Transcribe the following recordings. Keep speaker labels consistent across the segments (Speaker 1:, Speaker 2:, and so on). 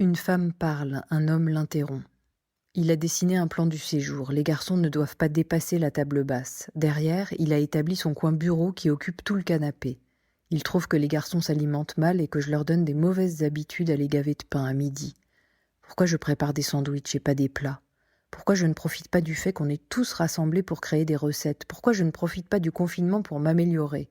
Speaker 1: Une femme parle, un homme l'interrompt. Il a dessiné un plan du séjour. Les garçons ne doivent pas dépasser la table basse. Derrière, il a établi son coin bureau qui occupe tout le canapé. Il trouve que les garçons s'alimentent mal et que je leur donne des mauvaises habitudes à les gaver de pain à midi. Pourquoi je prépare des sandwichs et pas des plats? Pourquoi je ne profite pas du fait qu'on est tous rassemblés pour créer des recettes? Pourquoi je ne profite pas du confinement pour m'améliorer?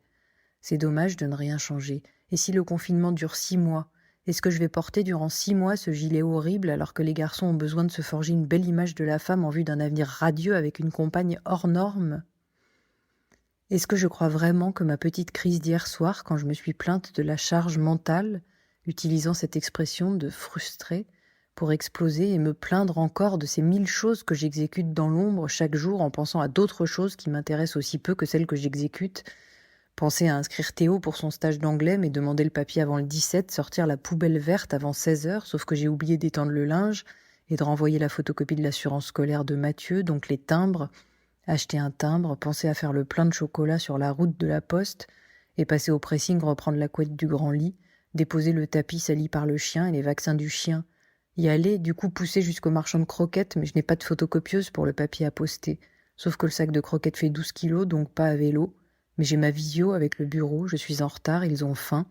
Speaker 1: C'est dommage de ne rien changer. Et si le confinement dure 6 mois, est-ce que je vais porter durant 6 mois ce gilet horrible alors que les garçons ont besoin de se forger une belle image de la femme en vue d'un avenir radieux avec une compagne hors norme? Est-ce que je crois vraiment que ma petite crise d'hier soir, quand je me suis plainte de la charge mentale, utilisant cette expression de frustrée, pour exploser et me plaindre encore de ces 1000 choses que j'exécute dans l'ombre chaque jour en pensant à d'autres choses qui m'intéressent aussi peu que celles que j'exécute, penser à inscrire Théo pour son stage d'anglais, mais demander le papier avant le 17, sortir la poubelle verte avant 16h, sauf que j'ai oublié d'étendre le linge et de renvoyer la photocopie de l'assurance scolaire de Mathieu, donc les timbres, acheter un timbre, penser à faire le plein de chocolat sur la route de la poste et passer au pressing reprendre la couette du grand lit, déposer le tapis sali par le chien et les vaccins du chien, y aller, du coup pousser jusqu'au marchand de croquettes, mais je n'ai pas de photocopieuse pour le papier à poster, sauf que le sac de croquettes fait 12 kilos, donc pas à vélo. Mais j'ai ma visio avec le bureau, je suis en retard, ils ont faim,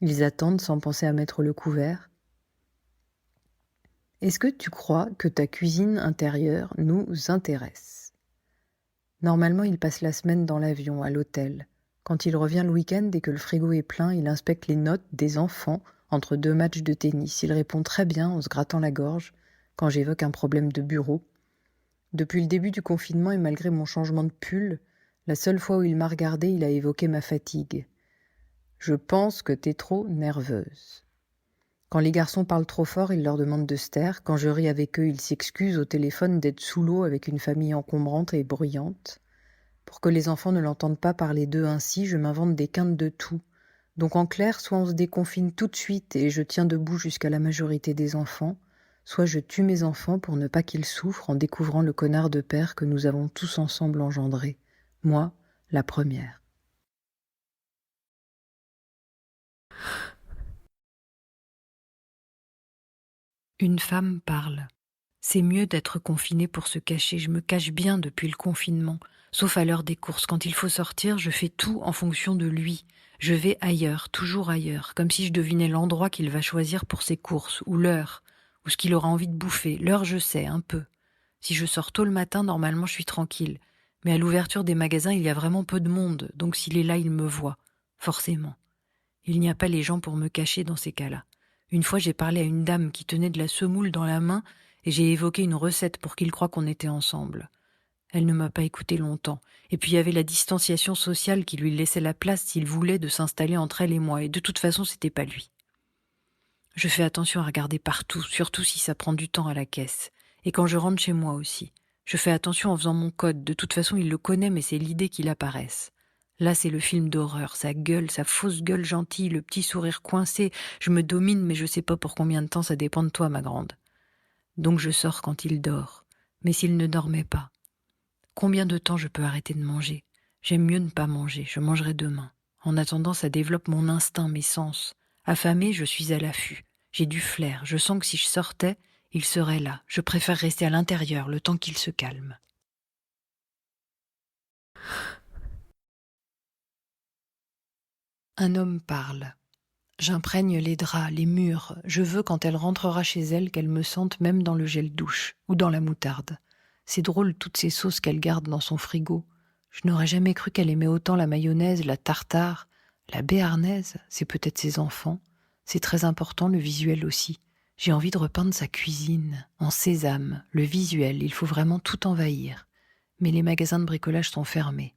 Speaker 1: ils attendent sans penser à mettre le couvert. Est-ce que tu crois que ta cuisine intérieure nous intéresse? Normalement, il passe la semaine dans l'avion, à l'hôtel. Quand il revient le week-end et que le frigo est plein, il inspecte les notes des enfants entre 2 matchs de tennis. Il répond très bien en se grattant la gorge quand j'évoque un problème de bureau. Depuis le début du confinement et malgré mon changement de pull, la seule fois où il m'a regardée, il a évoqué ma fatigue. Je pense que t'es trop nerveuse. Quand les garçons parlent trop fort, il leur demande de se taire. Quand je ris avec eux, ils s'excusent au téléphone d'être sous l'eau avec une famille encombrante et bruyante. Pour que les enfants ne l'entendent pas parler d'eux ainsi, je m'invente des quintes de tout. Donc en clair, soit on se déconfine tout de suite et je tiens debout jusqu'à la majorité des enfants, soit je tue mes enfants pour ne pas qu'ils souffrent en découvrant le connard de père que nous avons tous ensemble engendré. Moi, la première. Une femme parle. C'est mieux d'être confinée pour se cacher. Je me cache bien depuis le confinement. Sauf à l'heure des courses. Quand il faut sortir, je fais tout en fonction de lui. Je vais ailleurs, toujours ailleurs, comme si je devinais l'endroit qu'il va choisir pour ses courses, ou l'heure, ou ce qu'il aura envie de bouffer. L'heure, je sais, un peu. Si je sors tôt le matin, normalement, je suis tranquille. Mais à l'ouverture des magasins, il y a vraiment peu de monde, donc s'il est là, il me voit. Forcément. Il n'y a pas les gens pour me cacher dans ces cas-là. Une fois, j'ai parlé à une dame qui tenait de la semoule dans la main et j'ai évoqué une recette pour qu'il croie qu'on était ensemble. Elle ne m'a pas écouté longtemps. Et puis il y avait la distanciation sociale qui lui laissait la place s'il voulait de s'installer entre elle et moi. Et de toute façon, c'était pas lui. Je fais attention à regarder partout, surtout si ça prend du temps à la caisse. Et quand je rentre chez moi aussi. Je fais attention en faisant mon code. De toute façon, il le connaît, mais c'est l'idée qu'il apparaisse. Là, c'est le film d'horreur, sa gueule, sa fausse gueule gentille, le petit sourire coincé. Je me domine, mais je sais pas pour combien de temps, ça dépend de toi, ma grande. Donc je sors quand il dort. Mais s'il ne dormait pas, combien de temps je peux arrêter de manger? J'aime mieux ne pas manger, je mangerai demain. En attendant, ça développe mon instinct, mes sens. Affamée, je suis à l'affût. J'ai du flair, je sens que si je sortais, il serait là. Je préfère rester à l'intérieur, le temps qu'il se calme. Un homme parle. J'imprègne les draps, les murs. Je veux, quand elle rentrera chez elle, qu'elle me sente même dans le gel douche ou dans la moutarde. C'est drôle, toutes ces sauces qu'elle garde dans son frigo. Je n'aurais jamais cru qu'elle aimait autant la mayonnaise, la tartare, la béarnaise. C'est peut-être ses enfants. C'est très important, le visuel aussi. J'ai envie de repeindre sa cuisine, en sésame, le visuel, il faut vraiment tout envahir. Mais les magasins de bricolage sont fermés.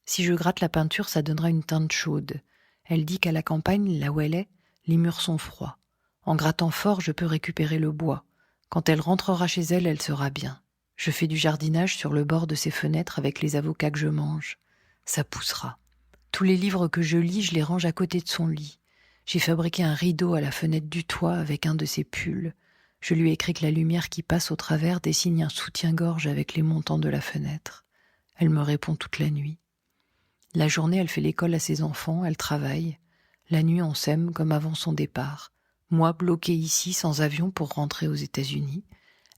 Speaker 1: Si je gratte la peinture, ça donnera une teinte chaude. Elle dit qu'à la campagne, là où elle est, les murs sont froids. En grattant fort, je peux récupérer le bois. Quand elle rentrera chez elle, elle sera bien. Je fais du jardinage sur le bord de ses fenêtres avec les avocats que je mange. Ça poussera. Tous les livres que je lis, je les range à côté de son lit. J'ai fabriqué un rideau à la fenêtre du toit avec un de ses pulls. Je lui ai écrit que la lumière qui passe au travers dessine un soutien-gorge avec les montants de la fenêtre. Elle me répond toute la nuit. La journée, elle fait l'école à ses enfants, elle travaille. La nuit, on s'aime comme avant son départ. Moi bloquée ici sans avion pour rentrer aux États-Unis,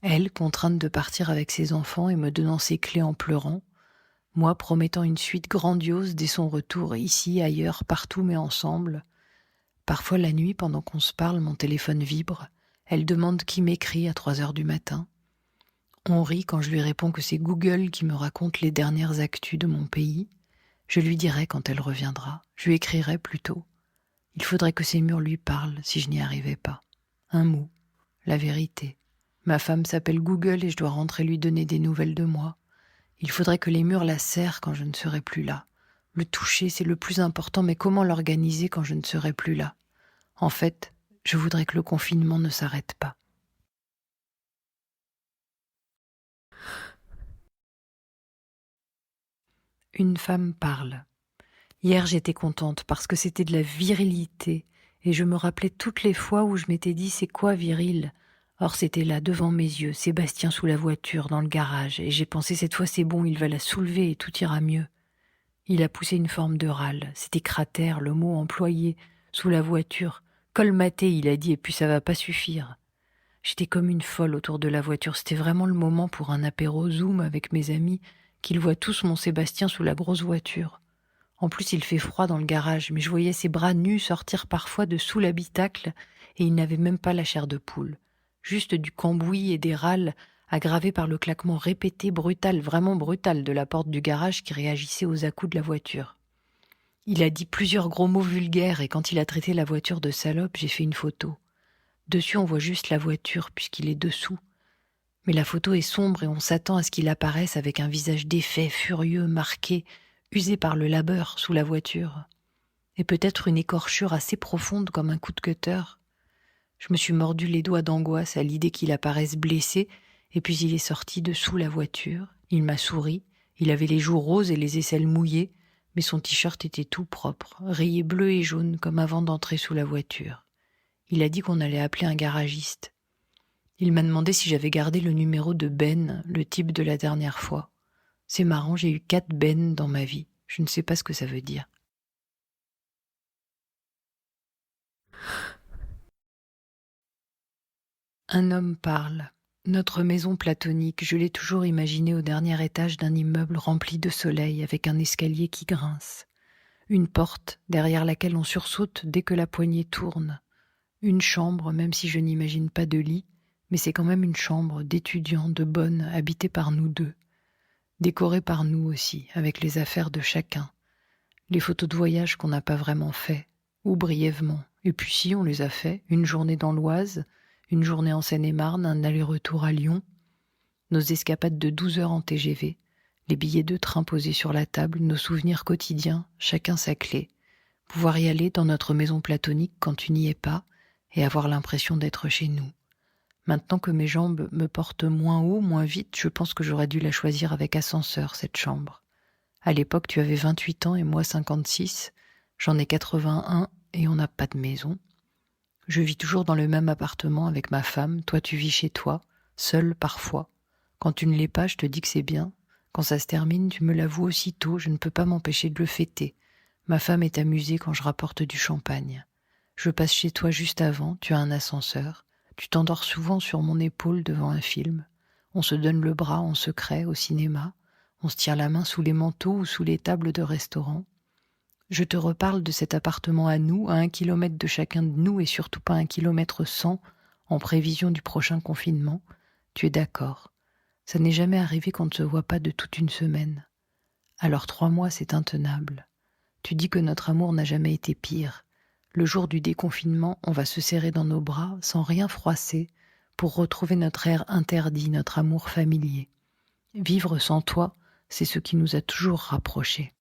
Speaker 1: elle contrainte de partir avec ses enfants et me donnant ses clés en pleurant, moi promettant une suite grandiose dès son retour, ici, ailleurs, partout mais ensemble. Parfois la nuit, pendant qu'on se parle, mon téléphone vibre, elle demande qui m'écrit à 3 heures du matin. On rit quand je lui réponds que c'est Google qui me raconte les dernières actus de mon pays. Je lui dirai quand elle reviendra, je lui écrirai plutôt. Il faudrait que ces murs lui parlent si je n'y arrivais pas. Un mot, la vérité. Ma femme s'appelle Google et je dois rentrer lui donner des nouvelles de moi. Il faudrait que les murs la serrent quand je ne serai plus là. Le toucher, c'est le plus important, mais comment l'organiser quand je ne serai plus là? En fait, je voudrais que le confinement ne s'arrête pas. Une femme parle. Hier, j'étais contente parce que c'était de la virilité et je me rappelais toutes les fois où je m'étais dit c'est quoi viril? Or c'était là, devant mes yeux, Sébastien sous la voiture, dans le garage, et j'ai pensé cette fois c'est bon, il va la soulever et tout ira mieux. Il a poussé une forme de râle, c'était cratère, le mot employé, sous la voiture. Colmaté, il a dit, et puis ça va pas suffire. J'étais comme une folle autour de la voiture, c'était vraiment le moment pour un apéro Zoom avec mes amis, qu'ils voient tous mon Sébastien sous la grosse voiture. En plus, il fait froid dans le garage, mais je voyais ses bras nus sortir parfois de sous l'habitacle, et il n'avait même pas la chair de poule. Juste du cambouis et des râles, aggravés par le claquement répété, brutal, vraiment brutal, de la porte du garage qui réagissait aux à-coups de la voiture. Il a dit plusieurs gros mots vulgaires, et quand il a traité la voiture de salope, j'ai fait une photo. Dessus, on voit juste la voiture, puisqu'il est dessous. Mais la photo est sombre et on s'attend à ce qu'il apparaisse avec un visage défait, furieux, marqué, usé par le labeur sous la voiture. Et peut-être une écorchure assez profonde comme un coup de cutter. Je me suis mordu les doigts d'angoisse à l'idée qu'il apparaisse blessé, et puis il est sorti de sous la voiture. Il m'a souri, il avait les joues roses et les aisselles mouillées, mais son t-shirt était tout propre, rayé bleu et jaune comme avant d'entrer sous la voiture. Il a dit qu'on allait appeler un garagiste. Il m'a demandé si j'avais gardé le numéro de Ben, le type de la dernière fois. C'est marrant, j'ai eu 4 Ben dans ma vie. Je ne sais pas ce que ça veut dire. Un homme parle. Notre maison platonique, je l'ai toujours imaginée au dernier étage d'un immeuble rempli de soleil avec un escalier qui grince. Une porte derrière laquelle on sursaute dès que la poignée tourne. Une chambre, même si je n'imagine pas de lit, mais c'est quand même une chambre d'étudiants de bonne, habitée par nous deux. Décorée par nous aussi, avec les affaires de chacun. Les photos de voyage qu'on n'a pas vraiment fait, ou brièvement. Et puis si, on les a fait, une journée dans l'Oise, une journée en Seine-et-Marne, un aller-retour à Lyon, nos escapades de 12 heures en TGV, les billets de train posés sur la table, nos souvenirs quotidiens, chacun sa clé. Pouvoir y aller dans notre maison platonique quand tu n'y es pas, et avoir l'impression d'être chez nous. Maintenant que mes jambes me portent moins haut, moins vite, je pense que j'aurais dû la choisir avec ascenseur, cette chambre. À l'époque, tu avais 28 ans et moi 56. J'en ai 81 et on n'a pas de maison. Je vis toujours dans le même appartement avec ma femme. Toi, tu vis chez toi, seule parfois. Quand tu ne l'es pas, je te dis que c'est bien. Quand ça se termine, tu me l'avoues aussitôt. Je ne peux pas m'empêcher de le fêter. Ma femme est amusée quand je rapporte du champagne. Je passe chez toi juste avant. Tu as un ascenseur. Tu t'endors souvent sur mon épaule devant un film. On se donne le bras en secret au cinéma. On se tient la main sous les manteaux ou sous les tables de restaurant. Je te reparle de cet appartement à nous, à 1 kilomètre de chacun de nous et surtout pas 1 kilomètre 100 en prévision du prochain confinement. Tu es d'accord. Ça n'est jamais arrivé qu'on ne se voit pas de toute une semaine. Alors 3 mois, c'est intenable. Tu dis que notre amour n'a jamais été pire. Le jour du déconfinement, on va se serrer dans nos bras, sans rien froisser, pour retrouver notre air interdit, notre amour familier. Vivre sans toi, c'est ce qui nous a toujours rapprochés.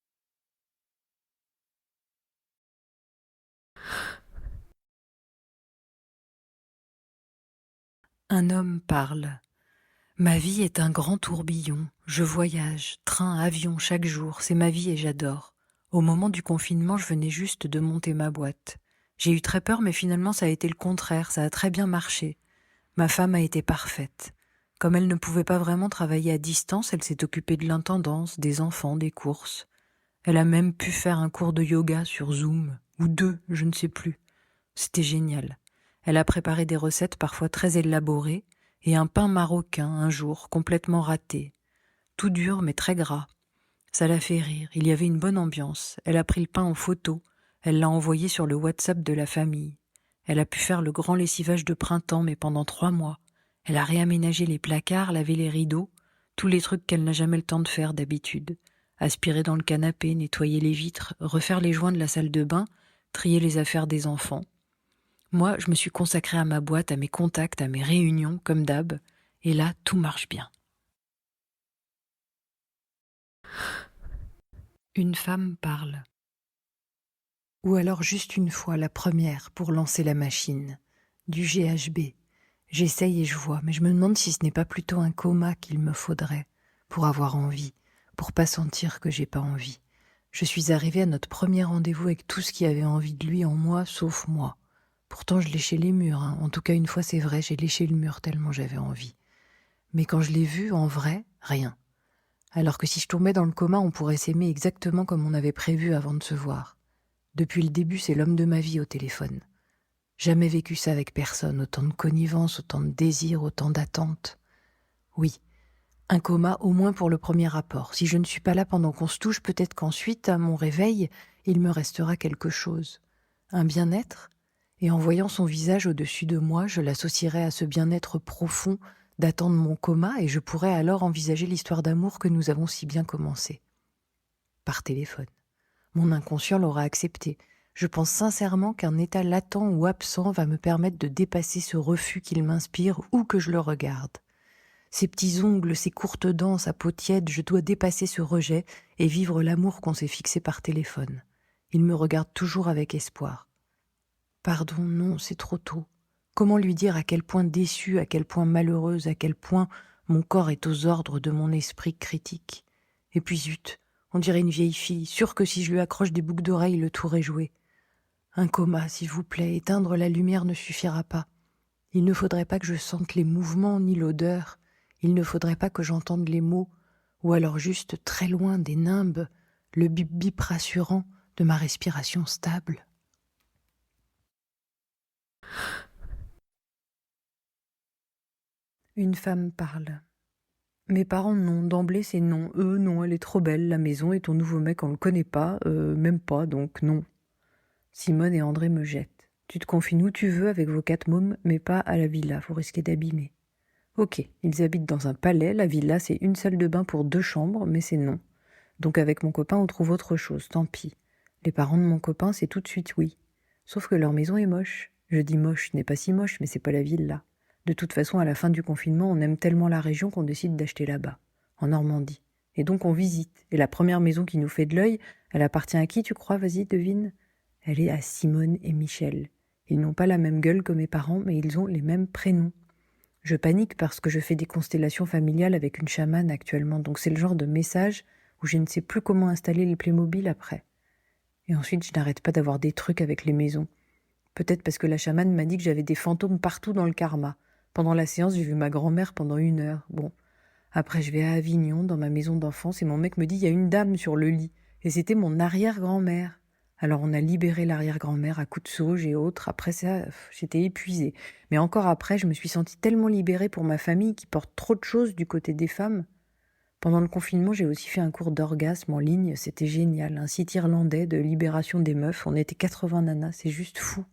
Speaker 1: Un homme parle. Ma vie est un grand tourbillon. Je voyage, train, avion, chaque jour. C'est ma vie et j'adore. Au moment du confinement, je venais juste de monter ma boîte. J'ai eu très peur, mais finalement, ça a été le contraire. Ça a très bien marché. Ma femme a été parfaite. Comme elle ne pouvait pas vraiment travailler à distance, elle s'est occupée de l'intendance, des enfants, des courses. Elle a même pu faire un cours de yoga sur Zoom, ou 2, je ne sais plus. C'était génial. Elle a préparé des recettes parfois très élaborées, et un pain marocain, un jour, complètement raté. Tout dur mais très gras. Ça l'a fait rire, il y avait une bonne ambiance. Elle a pris le pain en photo, elle l'a envoyé sur le WhatsApp de la famille. Elle a pu faire le grand lessivage de printemps, mais pendant 3 mois. Elle a réaménagé les placards, lavé les rideaux, tous les trucs qu'elle n'a jamais le temps de faire d'habitude. Aspirer dans le canapé, nettoyer les vitres, refaire les joints de la salle de bain, trier les affaires des enfants. Moi, je me suis consacrée à ma boîte, à mes contacts, à mes réunions, comme d'hab, et là, tout marche bien. Une femme parle. Ou alors juste une fois, la première, pour lancer la machine. Du GHB. J'essaye et je vois, mais je me demande si ce n'est pas plutôt un coma qu'il me faudrait, pour avoir envie, pour pas sentir que j'ai pas envie. Je suis arrivée à notre premier rendez-vous avec tout ce qui avait envie de lui en moi, sauf moi. Pourtant, je léchais les murs, hein. En tout cas, une fois, c'est vrai, j'ai léché le mur tellement j'avais envie. Mais quand je l'ai vu, en vrai, rien. Alors que si je tombais dans le coma, on pourrait s'aimer exactement comme on avait prévu avant de se voir. Depuis le début, c'est l'homme de ma vie au téléphone. Jamais vécu ça avec personne, autant de connivence, autant de désir, autant d'attente. Oui, un coma au moins pour le premier rapport. Si je ne suis pas là pendant qu'on se touche, peut-être qu'ensuite, à mon réveil, il me restera quelque chose. Un bien-être. Et en voyant son visage au-dessus de moi, je l'associerai à ce bien-être profond d'attendre mon coma et je pourrais alors envisager l'histoire d'amour que nous avons si bien commencée. Par téléphone. Mon inconscient l'aura accepté. Je pense sincèrement qu'un état latent ou absent va me permettre de dépasser ce refus qu'il m'inspire où que je le regarde. Ses petits ongles, ses courtes dents, sa peau tiède, je dois dépasser ce rejet et vivre l'amour qu'on s'est fixé par téléphone. Il me regarde toujours avec espoir. Pardon, non, c'est trop tôt. Comment lui dire à quel point déçue, à quel point malheureuse, à quel point mon corps est aux ordres de mon esprit critique. Et puis zut, on dirait une vieille fille, sûre que si je lui accroche des boucles d'oreilles, le tour est joué. Un coma, s'il vous plaît, éteindre la lumière ne suffira pas. Il ne faudrait pas que je sente les mouvements ni l'odeur. Il ne faudrait pas que j'entende les mots, ou alors juste très loin des nimbes, le bip-bip rassurant de ma respiration stable. Une femme parle. Mes parents, non. D'emblée, c'est non. Eux, non, elle est trop belle, la maison, et ton nouveau mec, on le connaît pas, même pas, donc non. Simone et André me jettent. Tu te confines où tu veux avec vos 4 mômes, mais pas à la villa, faut risquer d'abîmer. Ok, ils habitent dans un palais, la villa, c'est une salle de bain pour 2 chambres, mais c'est non. Donc avec mon copain, on trouve autre chose, tant pis. Les parents de mon copain, c'est tout de suite oui. Sauf que leur maison est moche. Je dis moche, ce n'est pas si moche, mais c'est pas la villa. De toute façon, à la fin du confinement, on aime tellement la région qu'on décide d'acheter là-bas, en Normandie. Et donc on visite. Et la première maison qui nous fait de l'œil, elle appartient à qui, tu crois? Vas-y, devine. Elle est à Simone et Michel. Ils n'ont pas la même gueule que mes parents, mais ils ont les mêmes prénoms. Je panique parce que je fais des constellations familiales avec une chamane actuellement, donc c'est le genre de message où je ne sais plus comment installer les Playmobil après. Et ensuite, je n'arrête pas d'avoir des trucs avec les maisons. Peut-être parce que la chamane m'a dit que j'avais des fantômes partout dans le karma. Pendant la séance, j'ai vu ma grand-mère pendant 1 heure. Bon, après je vais à Avignon, dans ma maison d'enfance, et mon mec me dit « il y a une dame sur le lit ». Et c'était mon arrière-grand-mère. Alors on a libéré l'arrière-grand-mère à coups de sauge et autres. Après ça, j'étais épuisée. Mais encore après, je me suis sentie tellement libérée pour ma famille qui porte trop de choses du côté des femmes. Pendant le confinement, j'ai aussi fait un cours d'orgasme en ligne. C'était génial. Un site irlandais de libération des meufs. On était 80 nanas. C'est juste fou.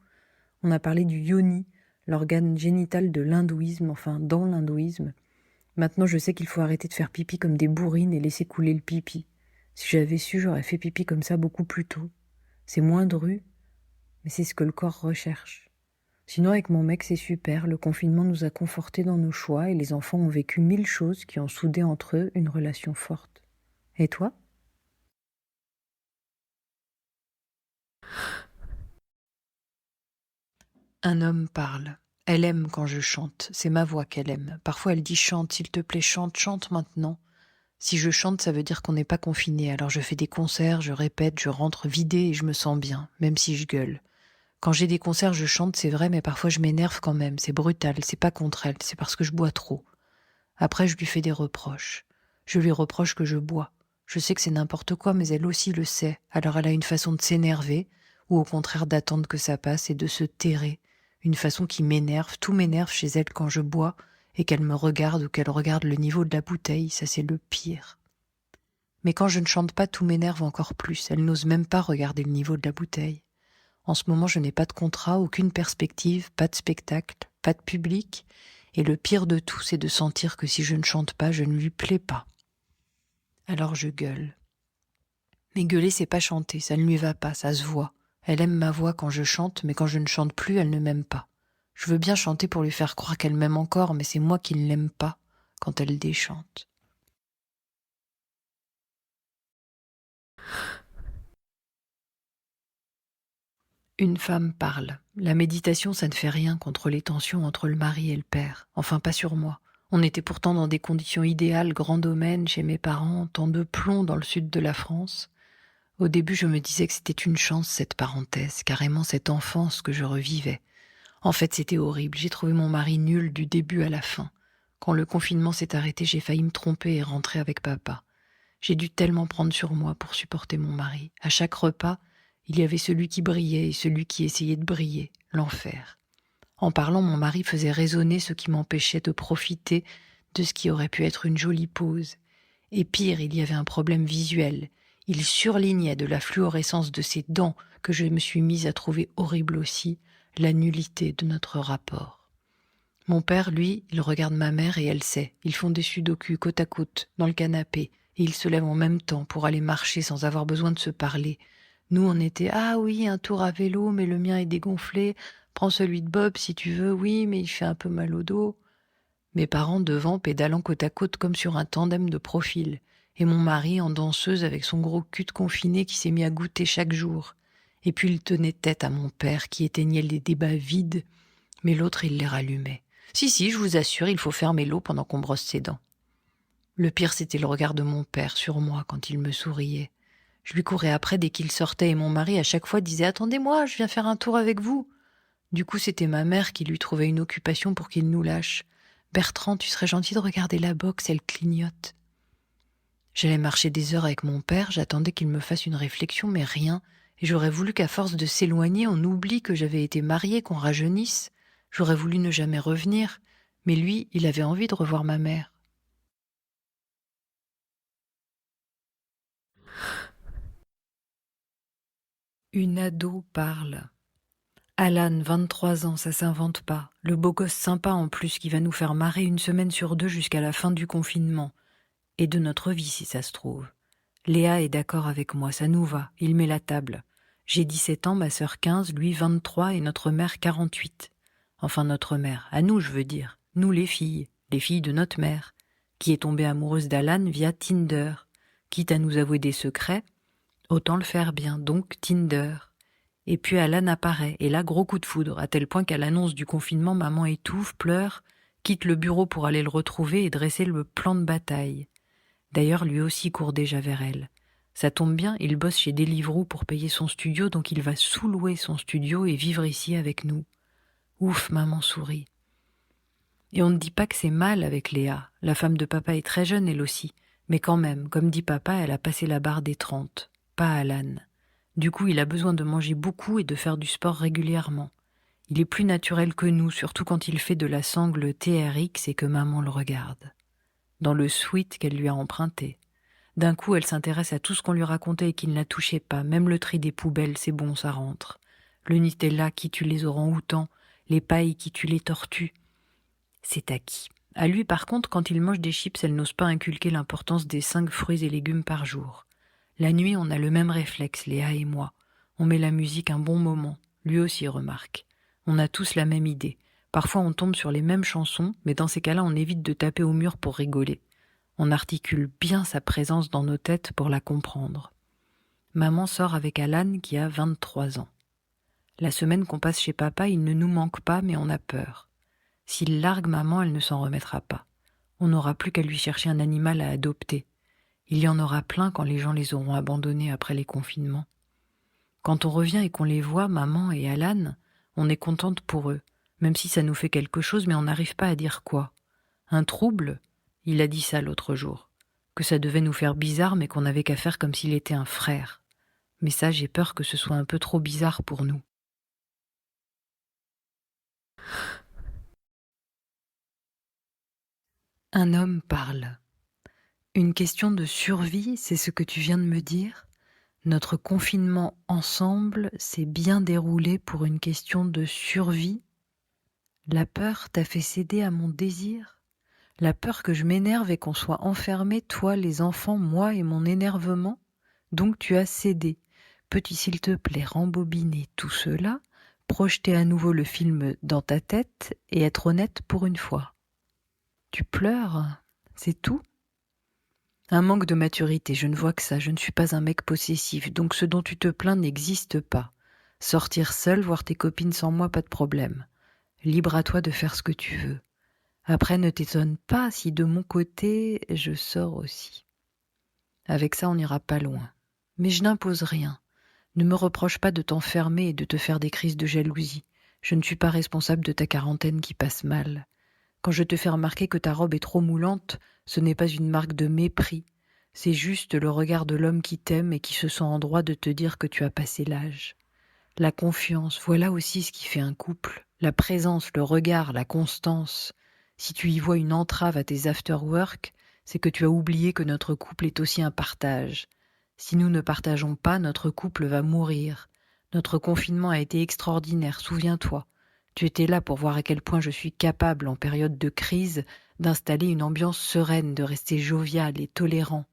Speaker 1: On a parlé du yoni, l'organe génital de l'hindouisme, enfin dans l'hindouisme. Maintenant, je sais qu'il faut arrêter de faire pipi comme des bourrines et laisser couler le pipi. Si j'avais su, j'aurais fait pipi comme ça beaucoup plus tôt. C'est moins dru, mais c'est ce que le corps recherche. Sinon, avec mon mec, c'est super. Le confinement nous a confortés dans nos choix et les enfants ont vécu 1000 choses qui ont soudé entre eux une relation forte. Et toi ? Un homme parle. Elle aime quand je chante. C'est ma voix qu'elle aime. Parfois, elle dit « chante, s'il te plaît, chante, chante maintenant ». Si je chante, ça veut dire qu'on n'est pas confiné. Alors je fais des concerts, je répète, je rentre vidée et je me sens bien, même si je gueule. Quand j'ai des concerts, je chante, c'est vrai, mais parfois je m'énerve quand même. C'est brutal, c'est pas contre elle, c'est parce que je bois trop. Après, je lui fais des reproches. Je lui reproche que je bois. Je sais que c'est n'importe quoi, mais elle aussi le sait. Alors elle a une façon de s'énerver, ou au contraire d'attendre que ça passe et de se terrer, une façon qui m'énerve, tout m'énerve chez elle quand je bois, et qu'elle me regarde ou qu'elle regarde le niveau de la bouteille, ça c'est le pire. Mais quand je ne chante pas, tout m'énerve encore plus, elle n'ose même pas regarder le niveau de la bouteille. En ce moment, je n'ai pas de contrat, aucune perspective, pas de spectacle, pas de public, et le pire de tout, c'est de sentir que si je ne chante pas, je ne lui plais pas. Alors je gueule. Mais gueuler, c'est pas chanter, ça ne lui va pas, ça se voit. Elle aime ma voix quand je chante, mais quand je ne chante plus, elle ne m'aime pas. Je veux bien chanter pour lui faire croire qu'elle m'aime encore, mais c'est moi qui ne l'aime pas quand elle déchante. Une femme parle. La méditation, ça ne fait rien contre les tensions entre le mari et le père. Enfin, pas sur moi. On était pourtant dans des conditions idéales, grand domaine, chez mes parents, tant de plomb dans le sud de la France. Au début, je me disais que c'était une chance, cette parenthèse, carrément cette enfance que je revivais. En fait, c'était horrible. J'ai trouvé mon mari nul du début à la fin. Quand le confinement s'est arrêté, j'ai failli me tromper et rentrer avec papa. J'ai dû tellement prendre sur moi pour supporter mon mari. À chaque repas, il y avait celui qui brillait et celui qui essayait de briller. L'enfer. En parlant, mon mari faisait résonner ce qui m'empêchait de profiter de ce qui aurait pu être une jolie pause. Et pire, il y avait un problème visuel. Il surlignait de la fluorescence de ses dents que je me suis mise à trouver horrible aussi, la nullité de notre rapport. Mon père, lui, il regarde ma mère et elle sait. Ils font des sudoku côte à côte, dans le canapé, et ils se lèvent en même temps pour aller marcher sans avoir besoin de se parler. Nous, on était « Ah oui, un tour à vélo, mais le mien est dégonflé. Prends celui de Bob si tu veux. Oui, mais il fait un peu mal au dos. » Mes parents devant, pédalant côte à côte comme sur un tandem de profil. Et mon mari en danseuse avec son gros cul de confiné qui s'est mis à goûter chaque jour. Et puis il tenait tête à mon père qui éteignait les débats vides, mais l'autre il les rallumait. Si, je vous assure, il faut fermer l'eau pendant qu'on brosse ses dents. Le pire, c'était le regard de mon père sur moi quand il me souriait. Je lui courais après dès qu'il sortait et mon mari à chaque fois disait « Attendez-moi, je viens faire un tour avec vous ». Du coup, c'était ma mère qui lui trouvait une occupation pour qu'il nous lâche. « Bertrand, tu serais gentil de regarder la boxe, elle clignote. » J'allais marcher des heures avec mon père, j'attendais qu'il me fasse une réflexion, mais rien, et j'aurais voulu qu'à force de s'éloigner, on oublie que j'avais été mariée, qu'on rajeunisse. J'aurais voulu ne jamais revenir, mais lui, il avait envie de revoir ma mère. Une ado parle. Alan, 23 ans, ça s'invente pas. Le beau gosse sympa en plus qui va nous faire marrer une semaine sur deux jusqu'à la fin du confinement. Et de notre vie si ça se trouve. Léa est d'accord avec moi, ça nous va, il met la table. J'ai 17 ans, ma sœur 15, lui 23 et notre mère 48. Enfin notre mère, à nous je veux dire, nous les filles de notre mère, qui est tombée amoureuse d'Alan via Tinder. Quitte à nous avouer des secrets, autant le faire bien, donc Tinder. Et puis Alan apparaît, et là gros coup de foudre, à tel point qu'à l'annonce du confinement, maman étouffe, pleure, quitte le bureau pour aller le retrouver et dresser le plan de bataille. D'ailleurs, lui aussi court déjà vers elle. Ça tombe bien, il bosse chez Deliveroo pour payer son studio, donc il va sous-louer son studio et vivre ici avec nous. Ouf, maman sourit. Et on ne dit pas que c'est mal avec Léa. La femme de papa est très jeune, elle aussi. Mais quand même, comme dit papa, elle a passé la barre des 30. Pas Alan. Du coup, il a besoin de manger beaucoup et de faire du sport régulièrement. Il est plus naturel que nous, surtout quand il fait de la sangle TRX et que maman le regarde. Dans le suite qu'elle lui a emprunté. D'un coup, elle s'intéresse à tout ce qu'on lui racontait et qui ne la touchait pas, même le tri des poubelles, c'est bon, ça rentre. Le Nutella qui tue les orang-outans, les pailles qui tuent les tortues. C'est acquis. À lui, par contre, quand il mange des chips, elle n'ose pas inculquer l'importance des 5 fruits et légumes par jour. La nuit, on a le même réflexe, Léa et moi. On met la musique un bon moment. Lui aussi remarque. On a tous la même idée. Parfois, on tombe sur les mêmes chansons, mais dans ces cas-là, on évite de taper au mur pour rigoler. On articule bien sa présence dans nos têtes pour la comprendre. Maman sort avec Alan qui a 23 ans. La semaine qu'on passe chez papa, il ne nous manque pas, mais on a peur. S'il largue maman, elle ne s'en remettra pas. On n'aura plus qu'à lui chercher un animal à adopter. Il y en aura plein quand les gens les auront abandonnés après les confinements. Quand on revient et qu'on les voit, maman et Alan, on est contente pour eux, même si ça nous fait quelque chose, mais on n'arrive pas à dire quoi. Un trouble ? Il a dit ça l'autre jour. Que ça devait nous faire bizarre, mais qu'on n'avait qu'à faire comme s'il était un frère. Mais ça, j'ai peur que ce soit un peu trop bizarre pour nous. Un homme parle. Une question de survie, c'est ce que tu viens de me dire? Notre confinement ensemble s'est bien déroulé pour une question de survie? La peur t'a fait céder à mon désir? La peur que je m'énerve et qu'on soit enfermés, toi, les enfants, moi et mon énervement? Donc tu as cédé. Peux-tu s'il te plaît rembobiner tout cela, projeter à nouveau le film dans ta tête et être honnête pour une fois? Tu pleures? C'est tout? Un manque de maturité, je ne vois que ça, je ne suis pas un mec possessif, donc ce dont tu te plains n'existe pas. Sortir seul, voir tes copines sans moi, pas de problème. Libre à toi de faire ce que tu veux. Après, ne t'étonne pas si de mon côté, je sors aussi. Avec ça, on n'ira pas loin. Mais je n'impose rien. Ne me reproche pas de t'enfermer et de te faire des crises de jalousie. Je ne suis pas responsable de ta quarantaine qui passe mal. Quand je te fais remarquer que ta robe est trop moulante, ce n'est pas une marque de mépris. C'est juste le regard de l'homme qui t'aime et qui se sent en droit de te dire que tu as passé l'âge. La confiance, voilà aussi ce qui fait un couple. La présence, le regard, la constance. Si tu y vois une entrave à tes after-work, c'est que tu as oublié que notre couple est aussi un partage. Si nous ne partageons pas, notre couple va mourir. Notre confinement a été extraordinaire, souviens-toi. Tu étais là pour voir à quel point je suis capable, en période de crise, d'installer une ambiance sereine, de rester jovial et tolérant.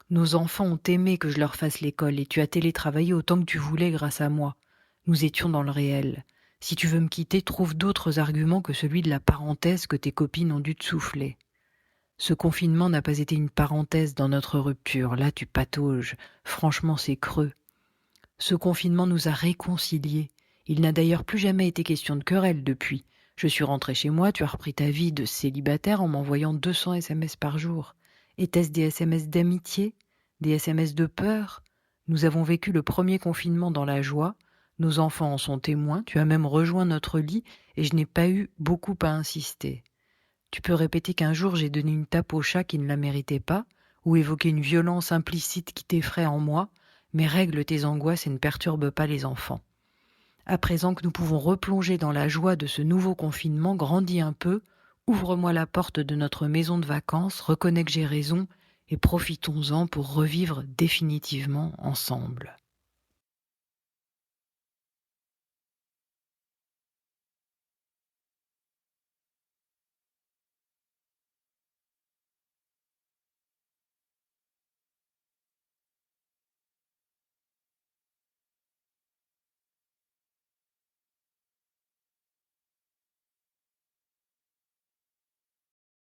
Speaker 1: Nos enfants ont aimé que je leur fasse l'école et tu as télétravaillé autant que tu voulais grâce à moi. Nous étions dans le réel. Si tu veux me quitter, trouve d'autres arguments que celui de la parenthèse que tes copines ont dû te souffler. Ce confinement n'a pas été une parenthèse dans notre rupture. Là, tu patauges. Franchement, c'est creux. Ce confinement nous a réconciliés. Il n'a d'ailleurs plus jamais été question de querelle depuis. Je suis rentrée chez moi, tu as repris ta vie de célibataire en m'envoyant 200 SMS par jour. Était-ce des SMS d'amitié? Des SMS de peur? Nous avons vécu le premier confinement dans la joie. Nos enfants en sont témoins. Tu as même rejoint notre lit et je n'ai pas eu beaucoup à insister. Tu peux répéter qu'un jour j'ai donné une tape au chat qui ne la méritait pas, ou évoquer une violence implicite qui t'effraie en moi, mais règle tes angoisses et ne perturbe pas les enfants. À présent que nous pouvons replonger dans la joie de ce nouveau confinement, grandis un peu, ouvre-moi la porte de notre maison de vacances, reconnais que j'ai raison, et profitons-en pour revivre définitivement ensemble.